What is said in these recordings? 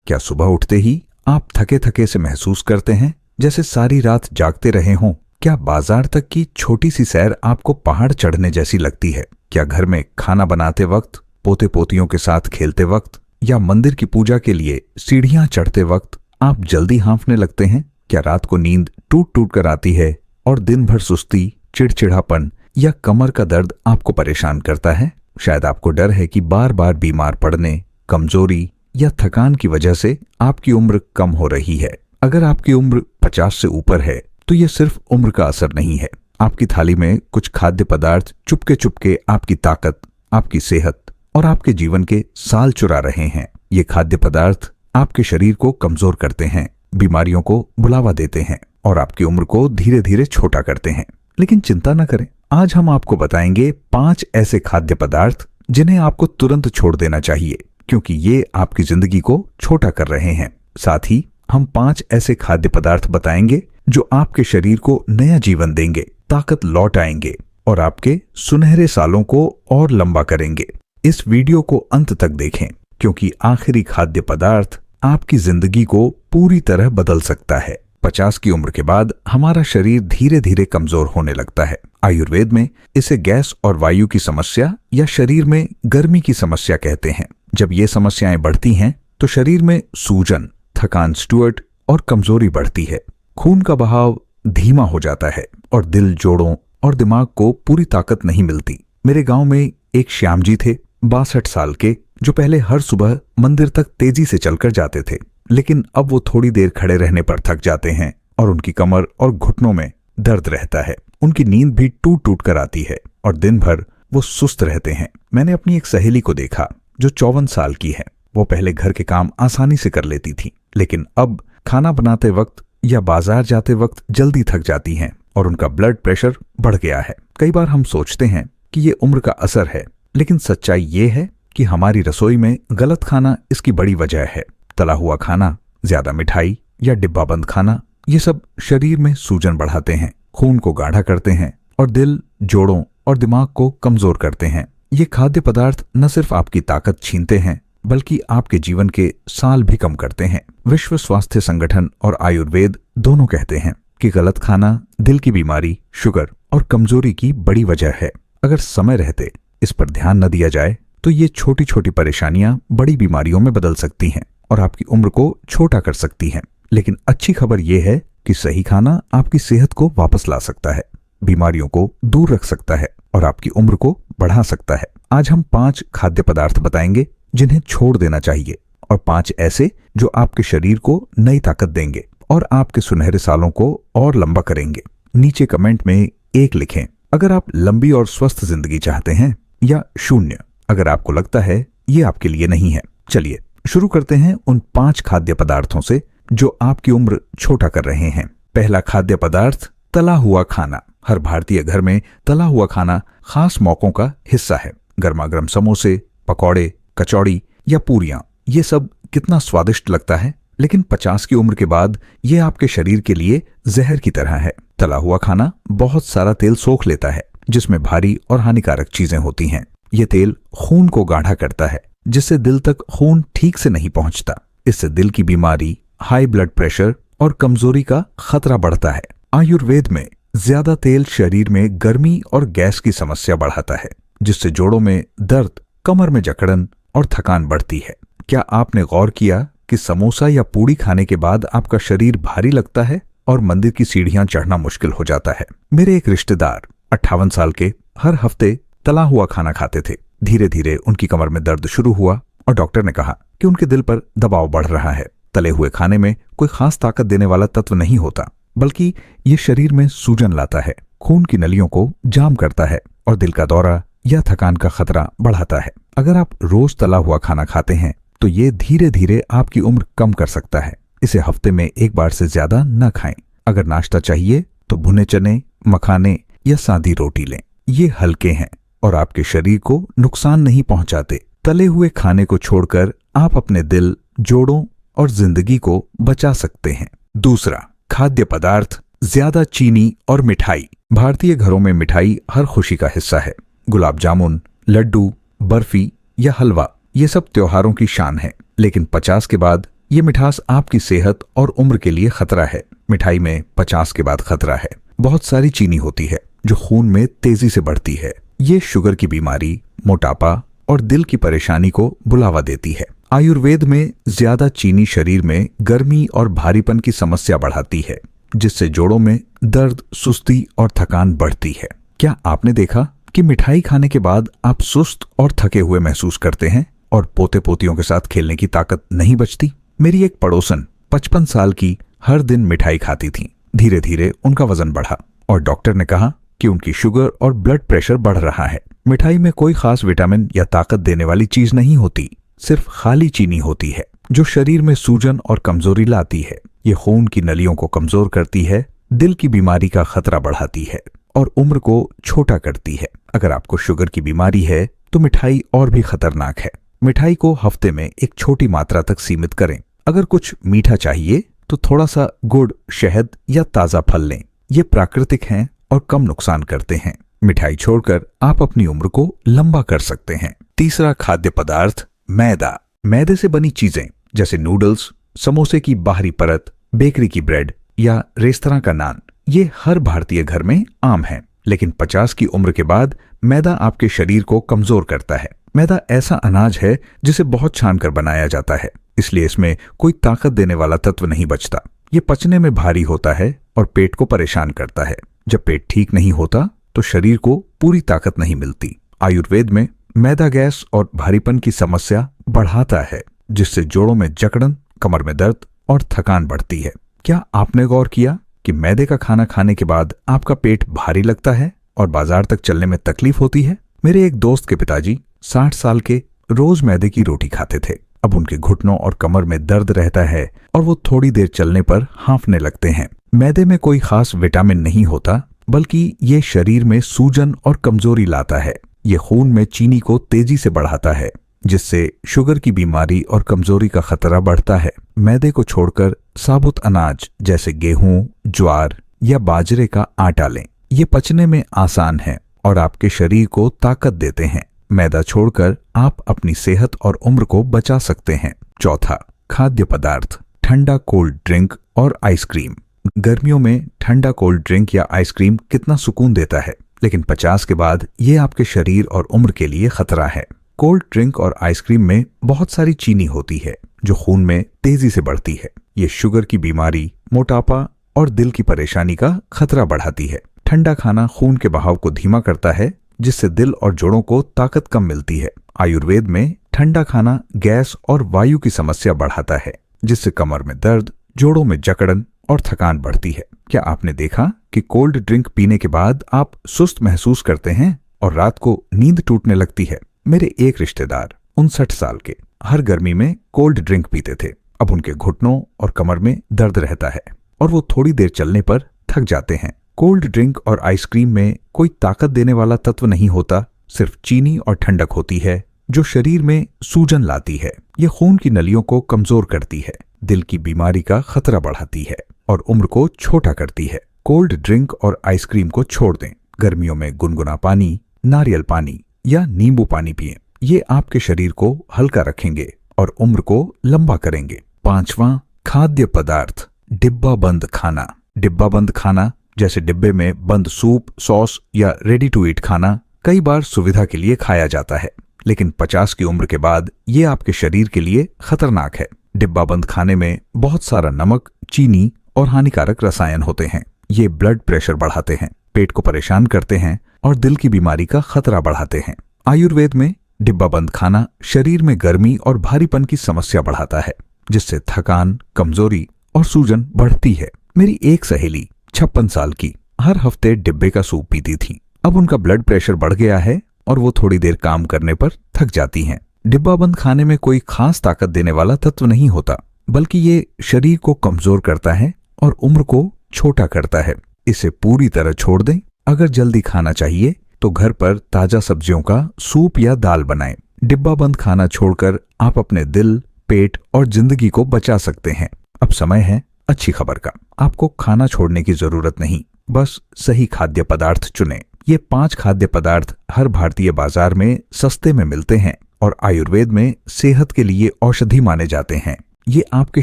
क्या सुबह उठते ही आप थके थके से महसूस करते हैं, जैसे सारी रात जागते रहे हों? क्या बाजार तक की छोटी सी सैर आपको पहाड़ चढ़ने जैसी लगती है? क्या घर में खाना बनाते वक्त, पोते पोतियों के साथ खेलते वक्त या मंदिर की पूजा के लिए सीढ़ियां चढ़ते वक्त आप जल्दी हाँफने लगते हैं? क्या रात को नींद टूट टूट कर आती है और दिन भर सुस्ती, चिड़चिड़ापन या कमर का दर्द आपको परेशान करता है? शायद आपको डर है कि बार बार बीमार पड़ने, कमजोरी या थकान की वजह से आपकी उम्र कम हो रही है। अगर आपकी उम्र 50 से ऊपर है तो यह सिर्फ उम्र का असर नहीं है। आपकी थाली में कुछ खाद्य पदार्थ चुपके चुपके आपकी ताकत, आपकी सेहत और आपके जीवन के साल चुरा रहे हैं। ये खाद्य पदार्थ आपके शरीर को कमजोर करते हैं, बीमारियों को बुलावा देते हैं और आपकी उम्र को धीरे धीरे छोटा करते हैं। लेकिन चिंता न करें, आज हम आपको बताएंगे 5 ऐसे खाद्य पदार्थ जिन्हें आपको तुरंत छोड़ देना चाहिए, क्योंकि ये आपकी जिंदगी को छोटा कर रहे हैं। साथ ही हम 5 ऐसे खाद्य पदार्थ बताएंगे जो आपके शरीर को नया जीवन देंगे, ताकत लौट आएंगे और आपके सुनहरे सालों को और लंबा करेंगे। इस वीडियो को अंत तक देखें, क्योंकि आखिरी खाद्य पदार्थ आपकी जिंदगी को पूरी तरह बदल सकता है। 50 की उम्र के बाद हमारा शरीर धीरे धीरे कमजोर होने लगता है। आयुर्वेद में इसे गैस और वायु की समस्या या शरीर में गर्मी की समस्या कहते हैं। जब ये समस्याएं बढ़ती हैं तो शरीर में सूजन, थकान, स्टुअर्ट और कमजोरी बढ़ती है। खून का बहाव धीमा हो जाता है और दिल, जोड़ों और दिमाग को पूरी ताकत नहीं मिलती। मेरे गांव में एक श्याम जी थे, 62 साल के, जो पहले हर सुबह मंदिर तक तेजी से चलकर जाते थे, लेकिन अब वो थोड़ी देर खड़े रहने पर थक जाते हैं और उनकी कमर और घुटनों में दर्द रहता है। उनकी नींद भी टूट टूट कर आती है और दिन भर वो सुस्त रहते हैं। मैंने अपनी एक सहेली को देखा जो 54 साल की है। वो पहले घर के काम आसानी से कर लेती थी, लेकिन अब खाना बनाते वक्त या बाजार जाते वक्त जल्दी थक जाती हैं और उनका ब्लड प्रेशर बढ़ गया है। कई बार हम सोचते हैं कि ये उम्र का असर है, लेकिन सच्चाई ये है कि हमारी रसोई में गलत खाना इसकी बड़ी वजह है। तला हुआ खाना, ज्यादा मिठाई या डिब्बा बंद खाना, ये सब शरीर में सूजन बढ़ाते हैं, खून को गाढ़ा करते हैं और दिल, जोड़ों और दिमाग को कमजोर करते हैं। ये खाद्य पदार्थ न सिर्फ आपकी ताकत छीनते हैं, बल्कि आपके जीवन के साल भी कम करते हैं। विश्व स्वास्थ्य संगठन और आयुर्वेद दोनों कहते हैं कि गलत खाना दिल की बीमारी, शुगर और कमजोरी की बड़ी वजह है। अगर समय रहते इस पर ध्यान न दिया जाए तो ये छोटी छोटी परेशानियां बड़ी बीमारियों में बदल सकती हैं और आपकी उम्र को छोटा कर सकती हैं। लेकिन अच्छी खबर यह है कि सही खाना आपकी सेहत को वापस ला सकता है, बीमारियों को दूर रख सकता है और आपकी उम्र को बढ़ा सकता है। आज हम 5 खाद्य पदार्थ बताएंगे जिन्हें छोड़ देना चाहिए और 5 ऐसे जो आपके शरीर को नई ताकत देंगे और आपके सुनहरे सालों को और लंबा करेंगे। नीचे कमेंट में 1 लिखें अगर आप लंबी और स्वस्थ जिंदगी चाहते हैं, या 0 अगर आपको लगता है ये आपके लिए नहीं है। चलिए शुरू करते हैं उन 5 खाद्य पदार्थों से जो आपकी उम्र छोटा कर रहे हैं। पहला खाद्य पदार्थ, तला हुआ खाना। हर भारतीय घर में तला हुआ खाना खास मौकों का हिस्सा है। गर्मा-गर्म समोसे, पकौड़े, कचौड़ी या पूरियां, ये सब कितना स्वादिष्ट लगता है, लेकिन 50 की उम्र के बाद ये आपके शरीर के लिए जहर की तरह है। तला हुआ खाना बहुत सारा तेल सोख लेता है, जिसमें भारी और हानिकारक चीजें होती हैं। ये तेल खून को गाढ़ा करता है, जिससे दिल तक खून ठीक से नहीं पहुंचता। इससे दिल की बीमारी, हाई ब्लड प्रेशर और कमजोरी का खतरा बढ़ता है। आयुर्वेद में ज्यादा तेल शरीर में गर्मी और गैस की समस्या बढ़ाता है, जिससे जोड़ों में दर्द, कमर में जकड़न और थकान बढ़ती है। क्या आपने गौर किया कि समोसा या पूड़ी खाने के बाद आपका शरीर भारी लगता है और मंदिर की सीढ़ियां चढ़ना मुश्किल हो जाता है? मेरे एक रिश्तेदार 58 साल के हर हफ्ते तला हुआ खाना खाते थे। धीरे धीरे उनकी कमर में दर्द शुरू हुआ और डॉक्टर ने कहा कि उनके दिल पर दबाव बढ़ रहा है। तले हुए खाने में कोई खास ताकत देने वाला तत्व नहीं होता, बल्कि ये शरीर में सूजन लाता है, खून की नलियों को जाम करता है और दिल का दौरा या थकान का खतरा बढ़ाता है। अगर आप रोज तला हुआ खाना खाते हैं तो ये धीरे धीरे आपकी उम्र कम कर सकता है। इसे हफ्ते में 1 बार से ज्यादा न खाएं। अगर नाश्ता चाहिए तो भुने चने, मखाने या सादी रोटी लें। ये हल्के हैं और आपके शरीर को नुकसान नहीं पहुंचाते। तले हुए खाने को छोड़कर आप अपने दिल, जोड़ों और जिंदगी को बचा सकते हैं। दूसरा खाद्य पदार्थ, ज्यादा चीनी और मिठाई। भारतीय घरों में मिठाई हर खुशी का हिस्सा है। गुलाब जामुन, लड्डू, बर्फी या हलवा, ये सब त्योहारों की शान है। लेकिन 50 के बाद ये मिठास आपकी सेहत और उम्र के लिए खतरा है। मिठाई में 50 के बाद खतरा है। बहुत सारी चीनी होती है जो खून में तेजी से बढ़ती है। ये शुगर की बीमारी, मोटापा और दिल की परेशानी को बुलावा देती है। आयुर्वेद में ज्यादा चीनी शरीर में गर्मी और भारीपन की समस्या बढ़ाती है, जिससे जोड़ों में दर्द, सुस्ती और थकान बढ़ती है। क्या आपने देखा कि मिठाई खाने के बाद आप सुस्त और थके हुए महसूस करते हैं और पोते पोतियों के साथ खेलने की ताकत नहीं बचती? मेरी एक पड़ोसन 55 साल की हर दिन मिठाई खाती थी। धीरे धीरे उनका वजन बढ़ा और डॉक्टर ने कहा कि उनकी शुगर और ब्लड प्रेशर बढ़ रहा है। मिठाई में कोई खास विटामिन या ताकत देने वाली चीज नहीं होती, सिर्फ खाली चीनी होती है जो शरीर में सूजन और कमजोरी लाती है। ये खून की नलियों को कमजोर करती है, दिल की बीमारी का खतरा बढ़ाती है और उम्र को छोटा करती है। अगर आपको शुगर की बीमारी है तो मिठाई और भी खतरनाक है। मिठाई को हफ्ते में एक छोटी मात्रा तक सीमित करें। अगर कुछ मीठा चाहिए तो थोड़ा सा गुड़, शहद या ताजा फल लें। ये प्राकृतिक हैं और कम नुकसान करते हैं। मिठाई छोड़कर आप अपनी उम्र को लंबा कर सकते हैं। तीसरा खाद्य पदार्थ, मैदा। मैदे से बनी चीजें जैसे नूडल्स, समोसे की बाहरी परत, बेकरी की ब्रेड या रेस्तरां का नान, ये हर भारतीय घर में आम है। लेकिन 50 की उम्र के बाद मैदा आपके शरीर को कमजोर करता है। मैदा ऐसा अनाज है जिसे बहुत छानकर बनाया जाता है, इसलिए इसमें कोई ताकत देने वाला तत्व नहीं बचता। ये पचने में भारी होता है और पेट को परेशान करता है। जब पेट ठीक नहीं होता तो शरीर को पूरी ताकत नहीं मिलती। आयुर्वेद में मैदा गैस और भारीपन की समस्या बढ़ाता है, जिससे जोड़ों में जकड़न, कमर में दर्द और थकान बढ़ती है। क्या आपने गौर किया कि मैदे का खाना खाने के बाद आपका पेट भारी लगता है और बाजार तक चलने में तकलीफ होती है? मेरे एक दोस्त के पिताजी 60 साल के रोज मैदे की रोटी खाते थे। अब उनके घुटनों और कमर में दर्द रहता है और वो थोड़ी देर चलने पर हांफने लगते हैं। मैदे में कोई खास विटामिन नहीं होता, बल्कि ये शरीर में सूजन और कमजोरी लाता है। ये खून में चीनी को तेजी से बढ़ाता है, जिससे शुगर की बीमारी और कमजोरी का खतरा बढ़ता है। मैदे को छोड़कर साबुत अनाज जैसे गेहूं, ज्वार या बाजरे का आटा लें। ये पचने में आसान है और आपके शरीर को ताकत देते हैं। मैदा छोड़कर आप अपनी सेहत और उम्र को बचा सकते हैं। चौथा खाद्य पदार्थ, ठंडा कोल्ड ड्रिंक और आइसक्रीम। गर्मियों में ठंडा कोल्ड ड्रिंक या आइसक्रीम कितना सुकून देता है, लेकिन 50 के बाद ये आपके शरीर और उम्र के लिए खतरा है। कोल्ड ड्रिंक और आइसक्रीम में बहुत सारी चीनी होती है जो खून में तेजी से बढ़ती है। ये शुगर की बीमारी, मोटापा और दिल की परेशानी का खतरा बढ़ाती है। ठंडा खाना खून के बहाव को धीमा करता है, जिससे दिल और जोड़ों को ताकत कम मिलती है। आयुर्वेद में ठंडा खाना गैस और वायु की समस्या बढ़ाता है, जिससे कमर में दर्द, जोड़ों में जकड़न और थकान बढ़ती है। क्या आपने देखा कि कोल्ड ड्रिंक पीने के बाद आप सुस्त महसूस करते हैं और रात को नींद टूटने लगती है? मेरे एक रिश्तेदार 59 साल के हर गर्मी में कोल्ड ड्रिंक पीते थे। अब उनके घुटनों और कमर में दर्द रहता है और वो थोड़ी देर चलने पर थक जाते हैं। कोल्ड ड्रिंक और आइसक्रीम में कोई ताकत देने वाला तत्व नहीं होता, सिर्फ चीनी और ठंडक होती है जो शरीर में सूजन लाती है। ये खून की नलियों को कमजोर करती है, दिल की बीमारी का खतरा बढ़ाती है और उम्र को छोटा करती है। कोल्ड ड्रिंक और आइसक्रीम को छोड़ दें। गर्मियों में गुनगुना पानी, नारियल पानी या नींबू पानी पिएं। ये आपके शरीर को हल्का रखेंगे और उम्र को लंबा करेंगे। पांचवां खाद्य पदार्थ, डिब्बा बंद खाना। डिब्बा बंद खाना जैसे डिब्बे में बंद सूप, सॉस या रेडी टू ईट खाना कई बार सुविधा के लिए खाया जाता है, लेकिन 50 की उम्र के बाद ये आपके शरीर के लिए खतरनाक है। डिब्बा बंद खाने में बहुत सारा नमक, चीनी और हानिकारक रसायन होते हैं। ये ब्लड प्रेशर बढ़ाते हैं, पेट को परेशान करते हैं और दिल की बीमारी का खतरा बढ़ाते हैं। आयुर्वेद में डिब्बा बंद खाना शरीर में गर्मी और भारीपन की समस्या बढ़ाता है, जिससे थकान, कमजोरी और सूजन बढ़ती है। मेरी एक सहेली 56 साल की हर हफ्ते डिब्बे का सूप पीती थी। अब उनका ब्लड प्रेशर बढ़ गया है और वो थोड़ी देर काम करने पर थक जाती हैं। डिब्बा बंद खाने में कोई खास ताकत देने वाला तत्व नहीं होता, बल्कि ये शरीर को कमजोर करता है और उम्र को छोटा करता है। इसे पूरी तरह छोड़ दें। अगर जल्दी खाना चाहिए तो घर पर ताजा सब्जियों का सूप या दाल बनाएं। डिब्बा बंद खाना छोड़कर आप अपने दिल, पेट और जिंदगी को बचा सकते हैं। अब समय है अच्छी खबर का। आपको खाना छोड़ने की जरूरत नहीं, बस सही खाद्य पदार्थ चुनें। ये 5 खाद्य पदार्थ हर भारतीय बाजार में सस्ते में मिलते हैं और आयुर्वेद में सेहत के लिए औषधि माने जाते हैं। ये आपके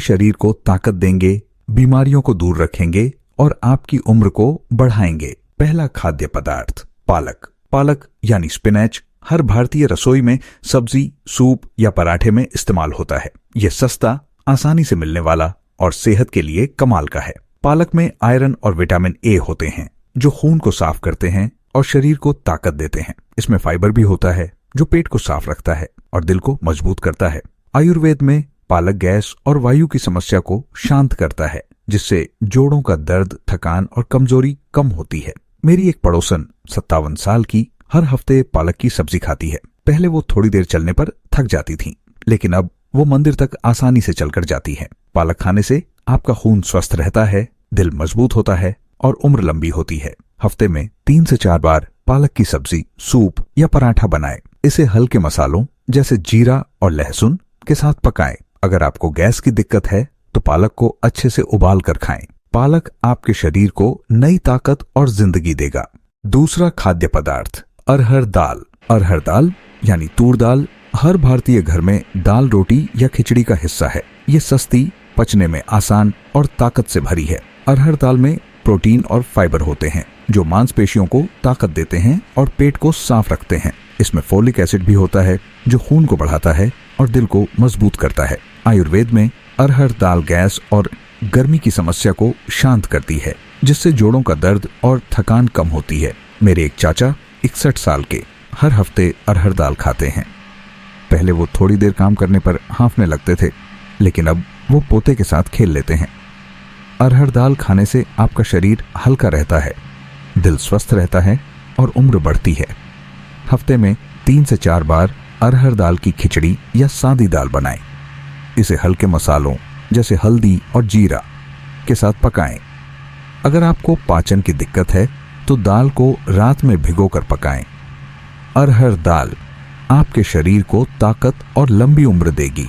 शरीर को ताकत देंगे, बीमारियों को दूर रखेंगे और आपकी उम्र को बढ़ाएंगे। पहला खाद्य पदार्थ पालक। पालक यानी स्पिनच हर भारतीय रसोई में सब्जी, सूप या पराठे में इस्तेमाल होता है। यह सस्ता, आसानी से मिलने वाला और सेहत के लिए कमाल का है। पालक में आयरन और विटामिन ए होते हैं जो खून को साफ करते हैं और शरीर को ताकत देते हैं। इसमें फाइबर भी होता है जो पेट को साफ रखता है और दिल को मजबूत करता है। आयुर्वेद में पालक गैस और वायु की समस्या को शांत करता है, जिससे जोड़ों का दर्द, थकान और कमजोरी कम होती है। मेरी एक पड़ोसन 57 साल की हर हफ्ते पालक की सब्जी खाती है। पहले वो थोड़ी देर चलने पर थक जाती थी, लेकिन अब वो मंदिर तक आसानी से चलकर जाती है। पालक खाने से आपका खून स्वस्थ रहता है, दिल मजबूत होता है और उम्र लंबी होती है। हफ्ते में 3 से 4 बार पालक की सब्जी, सूप या पराठा बनाएं। इसे हल्के मसालों जैसे जीरा और लहसुन के साथ पकाएं। अगर आपको गैस की दिक्कत है तो पालक को अच्छे से उबाल कर खाएं। पालक आपके शरीर को नई ताकत और जिंदगी देगा। दूसरा खाद्य पदार्थ अरहर दाल। अरहर दाल यानी तूर दाल हर भारतीय घर में दाल, रोटी या खिचड़ी का हिस्सा है। ये सस्ती, पचने में आसान और ताकत से भरी है। अरहर दाल में प्रोटीन और फाइबर होते हैं जो मांसपेशियों को ताकत देते हैं और पेट को साफ रखते हैं। इसमें फोलिक एसिड भी होता है जो खून को बढ़ाता है और दिल को मजबूत करता है। आयुर्वेद में अरहर दाल गैस और गर्मी की समस्या को शांत करती है, जिससे जोड़ों का दर्द और थकान कम होती है। मेरे एक चाचा 61 साल के हर हफ्ते अरहर दाल खाते हैं। पहले वो थोड़ी देर काम करने पर हांफने लगते थे, लेकिन अब वो पोते के साथ खेल लेते हैं। अरहर दाल खाने से आपका शरीर हल्का रहता है, दिल स्वस्थ रहता है और उम्र बढ़ती है। हफ्ते में 3 से 4 बार अरहर दाल की खिचड़ी या सादी दाल बनाएं। इसे हल्के मसालों जैसे हल्दी और जीरा के साथ पकाएं। अगर आपको पाचन की दिक्कत है तो दाल को रात में भिगोकर पकाएं। अरहर दाल आपके शरीर को ताकत और लंबी उम्र देगी।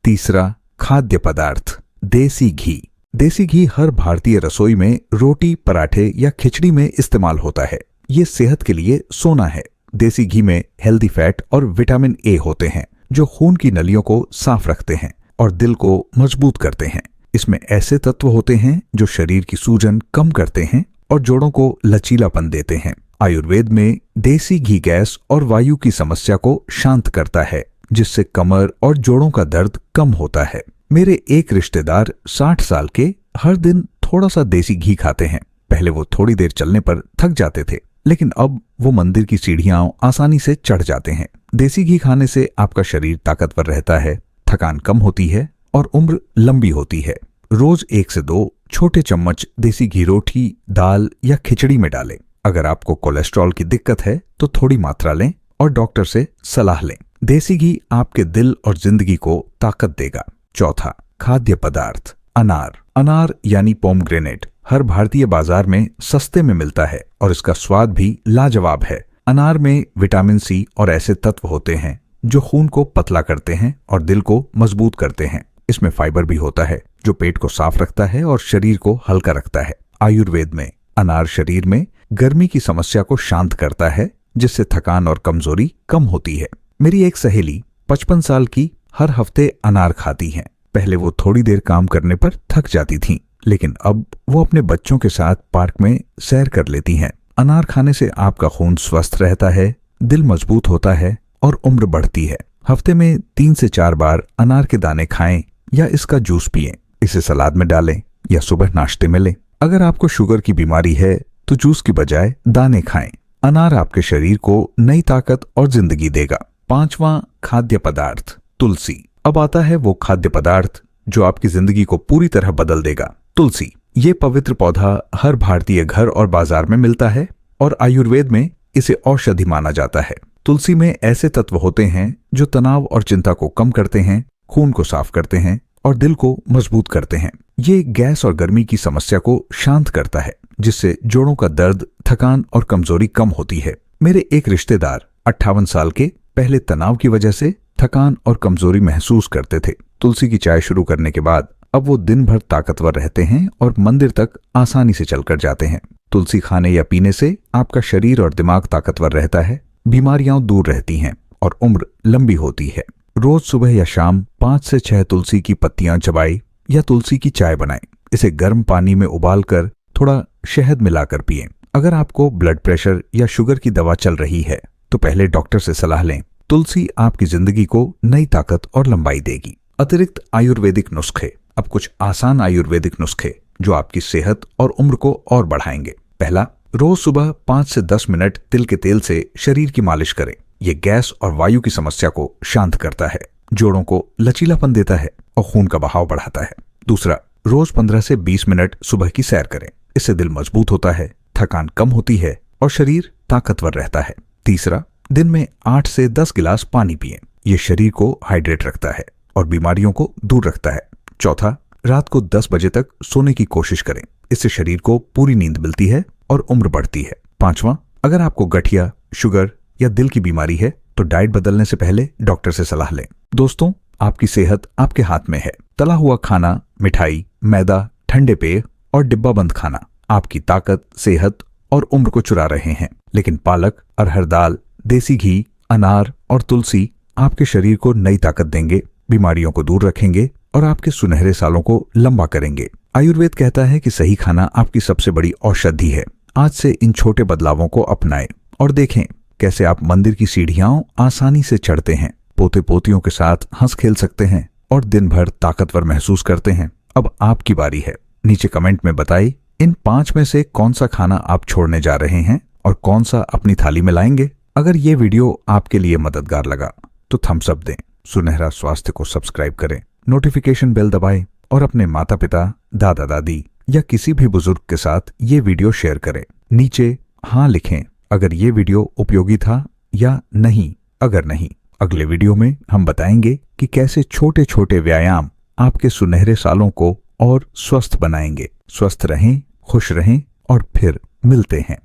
तीसरा खाद्य पदार्थ देसी घी। देसी घी हर भारतीय रसोई में रोटी, पराठे या खिचड़ी में इस्तेमाल होता है। ये सेहत के लिए सोना है। देसी घी में हेल्दी फैट और विटामिन ए होते हैं जो खून की नलियों को साफ रखते हैं और दिल को मजबूत करते हैं। इसमें ऐसे तत्व होते हैं जो शरीर की सूजन कम करते हैं और जोड़ों को लचीलापन देते हैं। आयुर्वेद में देसी घी गैस और वायु की समस्या को शांत करता है, जिससे कमर और जोड़ों का दर्द कम होता है। मेरे एक रिश्तेदार 60 साल के हर दिन थोड़ा सा देसी घी खाते हैं। पहले वो थोड़ी देर चलने पर थक जाते थे, लेकिन अब वो मंदिर की सीढ़ियां आसानी से चढ़ जाते हैं। देसी घी खाने से आपका शरीर ताकतवर रहता है, थकान कम होती है और उम्र लंबी होती है। रोज 1 से 2 छोटे चम्मच देसी घी रोटी, दाल या खिचड़ी में डालें। अगर आपको कोलेस्ट्रॉल की दिक्कत है तो थोड़ी मात्रा लें और डॉक्टर से सलाह लें। देसी घी आपके दिल और जिंदगी को ताकत देगा। चौथा खाद्य पदार्थ अनार। अनार यानी पोमग्रेनेट हर भारतीय बाजार में सस्ते में मिलता है और इसका स्वाद भी लाजवाब है। अनार में विटामिन सी और ऐसे तत्व होते हैं जो खून को पतला करते हैं और दिल को मजबूत करते हैं। इसमें फाइबर भी होता है जो पेट को साफ रखता है और शरीर को हल्का रखता है। आयुर्वेद में अनार शरीर में गर्मी की समस्या को शांत करता है, जिससे थकान और कमजोरी कम होती है। मेरी एक सहेली 55 साल की हर हफ्ते अनार खाती हैं। पहले वो थोड़ी देर काम करने पर थक जाती थीं, लेकिन अब वो अपने बच्चों के साथ पार्क में सैर कर लेती हैं। अनार खाने से आपका खून स्वस्थ रहता है, दिल मजबूत होता है और उम्र बढ़ती है। हफ्ते में 3 से 4 बार अनार के दाने खाएं या इसका जूस पिएं। इसे सलाद में डालें या सुबह नाश्ते में लें। अगर आपको शुगर की बीमारी है तो जूस की बजाय दाने खाएं। अनार आपके शरीर को नई ताकत और जिंदगी देगा। 5वां खाद्य पदार्थ तुलसी। अब आता है वो खाद्य पदार्थ जो आपकी जिंदगी को पूरी तरह बदल देगा। तुलसी ये पवित्र पौधा हर भारतीय घर और बाजार में मिलता है और आयुर्वेद में इसे औषधि माना जाता है। तुलसी में ऐसे तत्व होते हैं जो तनाव और चिंता को कम करते हैं, खून को साफ करते हैं और दिल को मजबूत करते हैं। ये गैस और गर्मी की समस्या को शांत करता है, जिससे जोड़ों का दर्द, थकान और कमजोरी कम होती है। मेरे एक रिश्तेदार 58 साल के पहले तनाव की वजह से थकान और कमजोरी महसूस करते थे। तुलसी की चाय शुरू करने के बाद अब वो दिन भर ताकतवर रहते हैं और मंदिर तक आसानी से चलकर जाते हैं। तुलसी खाने या पीने से आपका शरीर और दिमाग ताकतवर रहता है, बीमारियां दूर रहती हैं और उम्र लंबी होती है। रोज सुबह या शाम 5 से 6 तुलसी की पत्तियां चबाएं या तुलसी की चाय बनाएं। इसे गर्म पानी में उबालकर थोड़ा शहद मिलाकर पिएं। अगर आपको ब्लड प्रेशर या शुगर की दवा चल रही है तो पहले डॉक्टर से सलाह लें। तुलसी आपकी जिंदगी को नई ताकत और लंबाई देगी। अतिरिक्त आयुर्वेदिक नुस्खे। अब कुछ आसान आयुर्वेदिक नुस्खे जो आपकी सेहत और उम्र को और बढ़ाएंगे। पहला, रोज सुबह 5 से 10 मिनट तिल के तेल से शरीर की मालिश करें। ये गैस और वायु की समस्या को शांत करता है, जोड़ों को लचीलापन देता है और खून का बहाव बढ़ाता है। दूसरा, रोज 15 से 20 मिनट सुबह की सैर करें। इससे दिल मजबूत होता है, थकान कम होती है और शरीर ताकतवर रहता है। तीसरा, दिन में 8 से 10 गिलास पानी पिएं। ये शरीर को हाइड्रेट रखता है और बीमारियों को दूर रखता है। चौथा, रात को 10 बजे तक सोने की कोशिश करें। इससे शरीर को पूरी नींद मिलती है और उम्र बढ़ती है। पांचवां, अगर आपको गठिया, शुगर या दिल की बीमारी है तो डाइट बदलने से पहले डॉक्टर से सलाह लें। दोस्तों, आपकी सेहत आपके हाथ में है। तला हुआ खाना, मिठाई, मैदा, ठंडे पेय और डिब्बाबंद खाना आपकी ताकत, सेहत और उम्र को चुरा रहे हैं। लेकिन पालक, अरहर दाल, देसी घी, अनार और तुलसी आपके शरीर को नई ताकत देंगे, बीमारियों को दूर रखेंगे और आपके सुनहरे सालों को लंबा करेंगे। आयुर्वेद कहता है कि सही खाना आपकी सबसे बड़ी औषधि है। आज से इन छोटे बदलावों को अपनाएं और देखें कैसे आप मंदिर की सीढ़ियां आसानी से चढ़ते हैं, पोते पोतियों के साथ हंस खेल सकते हैं और दिन भर ताकतवर महसूस करते हैं। अब आपकी बारी है। नीचे कमेंट में बताइए इन 5 में से कौन सा खाना आप छोड़ने जा रहे हैं और कौन सा अपनी थाली में लाएंगे। अगर ये वीडियो आपके लिए मददगार लगा तो थम्स अप दें, सुनहरा स्वास्थ्य को सब्सक्राइब करें, नोटिफिकेशन बेल दबाएं और अपने माता पिता, दादा दादी या किसी भी बुजुर्ग के साथ ये वीडियो शेयर करें। नीचे हाँ लिखें अगर ये वीडियो उपयोगी था या नहीं अगर नहीं। अगले वीडियो में हम बताएंगे कि कैसे छोटे छोटे व्यायाम आपके सुनहरे सालों को और स्वस्थ बनाएंगे। स्वस्थ रहें, खुश रहें और फिर मिलते हैं।